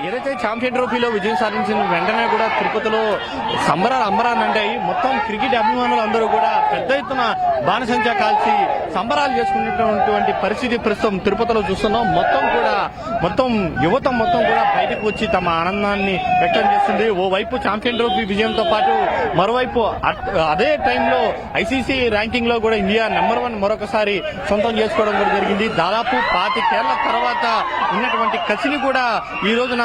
ఏదైతే ఛాంపియన్ ట్రోఫీలో విజయం సాధించిన వెంటనే కూడా తిరుపతిలో అంబరాలు అంటాయి. మొత్తం క్రికెట్ అభిమానులు అందరూ కూడా పెద్ద ఎత్తున బాణసంచా కాల్చి సంబరాలు చేసుకున్నటువంటి పరిస్థితి ప్రస్తుతం తిరుపతిలో చూస్తున్నాం. మొత్తం యువత మొత్తం కూడా బయటకు వచ్చి తమ ఆనందాన్ని వ్యక్తం చేస్తుంది. ఓవైపు ఛాంపియన్ ట్రోఫీ విజయంతో పాటు మరోవైపు అదే టైంలో ఐసీసీ ర్యాంకింగ్ లో కూడా ఇండియా నెంబర్ 1 మరొకసారి సొంతం చేసుకోవడం కూడా జరిగింది. దాదాపు 25 ఏళ్ల తర్వాత ఉన్నటువంటి కసిని కూడా ఈ రోజున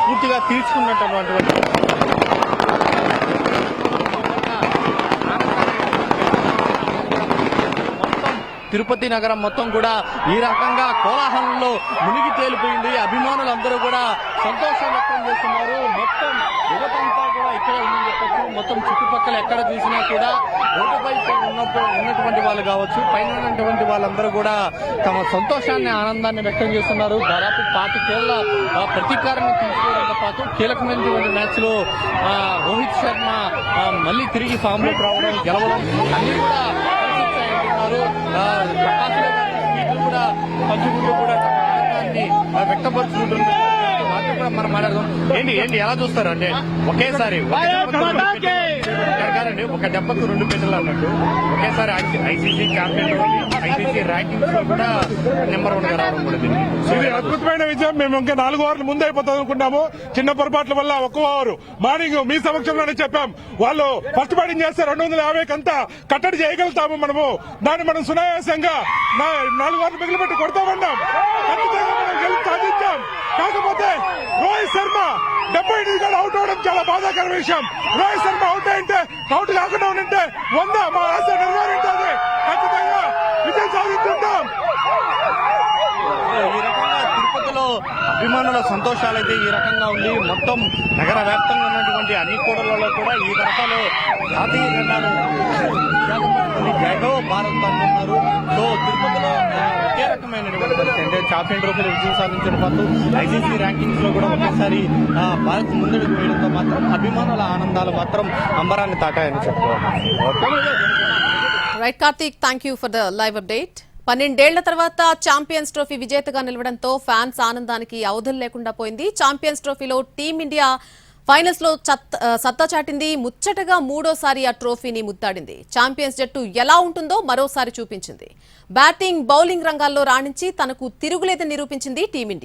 పూర్తిగా తీర్చుకున్నటువంటి తిరుపతి నగరం మొత్తం కూడా ఈ రకంగా కోలాహలంలో మునిగి తేలిపోయింది. అభిమానులందరూ కూడా సంతోషం వ్యక్తం చేస్తున్నారు. మొత్తం యువతంతా కూడా ఇక్కడే ఉందని చెప్పచ్చు. మొత్తం చుట్టుపక్కల ఎక్కడ చూసినా కూడా రోడ్డుపై ఉన్నటువంటి వాళ్ళు కావచ్చు, పైన ఉన్నటువంటి వాళ్ళందరూ కూడా తమ సంతోషాన్ని ఆనందాన్ని వ్యక్తం చేస్తున్నారు. దాదాపు 25 ఏళ్ల ప్రతీకారాన్ని తీసుకోవడంతో పాటు కీలకమైనటువంటి మ్యాచ్ లో రోహిత్ శర్మ మళ్ళీ తిరిగి ఫామ్ లోకి రావడం, గెలవడం అన్ని కూడా కూడా పంచుకుంటూ కూడా ఆనందాన్ని వ్యక్తపరుచుకుంటున్నారు. మనం మాట్లాడదాం. ఏంటి ఎలా చూస్తారు అంటే ఒకేసారి ఒక దెబ్బకు 2 పెట్టెలు అన్నట్టు ఒకేసారి ఐసీసీ ఛాంపియన్ ఐసీసీ ర్యాంకింగ్స్ లో కూడా నెంబర్ 1 గా రావడం కూడా ఇది అద్భుతమైన విజయం. మేము ఇంకా 4 ఓవర్లు ముందు అయిపోతాం అనుకున్నాము. చిన్న పొరపాట్ల వల్ల 1 ఓవర్ మార్నింగ్ మీ సమక్షంలోనే చెప్పాం. వాళ్ళు ఫస్ట్ బ్యాటింగ్ చేస్తే 250 అంతా కట్టడి చేయగలుగుతాము మనము. దాన్ని మనం సునాయాసంగా 4 ఓవర్లు మిగిలిపెట్టి కొడతామన్నాం. ఖచ్చితంగా మనం గెలుపు సాధించాం. కాకపోతే రోహిత్ శర్మ 78 అవుట్ అవడం చాలా బాధాకర విషయం. రోహిత్ శర్మ అవుట్ అయితే అవుట్ కాకుండా ఉంటే 100 మా ఆశ నెరవేరుంటుంది. ఖచ్చితంగా విజయం సాధించుంటాం. ఈ రకంగా తిరుపతిలో అభిమానుల సంతోషాలైతే ఈ రకంగా ఉంది. మొత్తం నగర వ్యాప్తంగా ఉన్నటువంటి అన్ని కూడళ్లలో కూడా ఈ రకాలు జాతీయ జెండాలు జగో భారత్ అంటున్నారు. సో తిరుపతిలో ఒకే రకమైనటువంటి పరిస్థితి అంటే ఛాంపియన్ ట్రోఫీలో విజయం సాధించిన పాటు ఐసీసీ ర్యాంకింగ్స్ లో కూడా ఒకేసారి భారత్ ముందడుగు వేయడంతో మాత్రం అభిమానుల ఆనందాలు మాత్రం అంబరాన్ని తాకాయని చెప్పుకోవాలి. Right Karthik, thank you for the live update. 12 ఏళ్ల తర్వాత ఛాంపియన్స్ ట్రోఫీ విజేతగా నిలవడంతో ఫ్యాన్స్ ఆనందానికి అవధులు లేకుండా పోయింది. ఛాంపియన్స్ ట్రోఫీలో టీమిండియా ఫైనల్స్ లో సత్తా చాటింది. ముచ్చటగా 3వ సారి ఆ ట్రోఫీని ముద్దాడింది. ఛాంపియన్స్ జట్టు ఎలా ఉంటుందో మరోసారి చూపించింది. బ్యాటింగ్, బౌలింగ్ రంగాల్లో రాణించి తనకు తిరుగులేదని నిరూపించింది టీమిండియా.